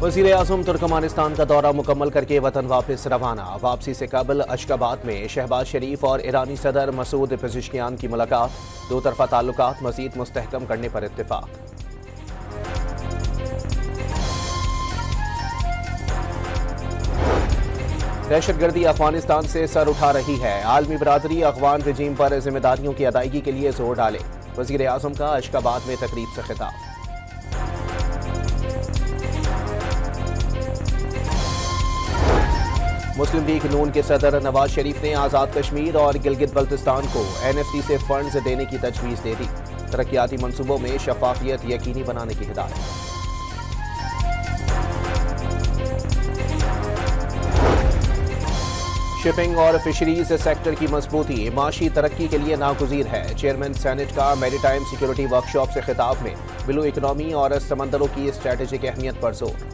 वज़ीर आज़म तुर्कमानिस्तान का दौरा मुकम्मल करके वतन वापस रवाना। वापसी से कबल अशकाबाद में शहबाज शरीफ और ईरानी सदर मसूद पेज़ेश्कियान की मुलाकात। दो तरफा ताल्लुकात मज़ीद मुस्तहकम करने पर इत्तेफाक। दहशतगर्दी अफगानिस्तान से सर उठा रही है। आलमी बरादरी अफगान रजीम पर जिम्मेदारियों की अदायगी के लिए जोर डाले। वज़ीर आज़म का अशकाबाद में तकरीब से खिताब। मुस्लिम लीग नून के सदर नवाज शरीफ ने आज़ाद कश्मीर और गिलगित बल्तिस्तान को NFC से फंड्स देने की तजवीज़ दे दी। तरक्याती मंसूबों में शफाफियत यकीनी बनाने की हिदायत। शिपिंग और फिशरीज सेक्टर की मजबूती माशी तरक्की के लिए नागुज़ीर है। चेयरमैन सेनेट का मैरीटाइम सिक्योरिटी वर्कशॉप से खिताब में ब्लू इकनॉमी और समंदरों की स्ट्रेटेजिक अहमियत पर जोर।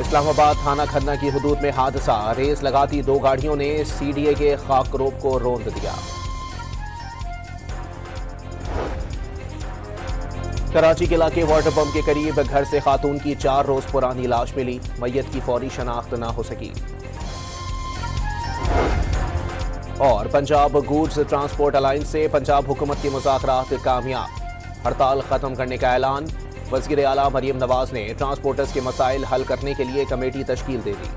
इस्लामाबाद थाना खन्ना की हुदूद में हादसा। रेस लगाती दो गाड़ियों ने CDA के खाकरोब को रौंद दिया। कराची के इलाके वाटर पंप के करीब घर से खातून की 4 रोज पुरानी लाश मिली। मैयत की फौरी शनाख्त न हो सकी। और पंजाब गुड्स ट्रांसपोर्ट अलायंस से पंजाब हुकूमत के मुज़ाकरात कामयाब। हड़ताल खत्म करने का ऐलान। वज़ीर आला मरियम नवाज ने ट्रांसपोर्टर्स के मसाइल हल करने के लिए कमेटी तश्कील दे दी।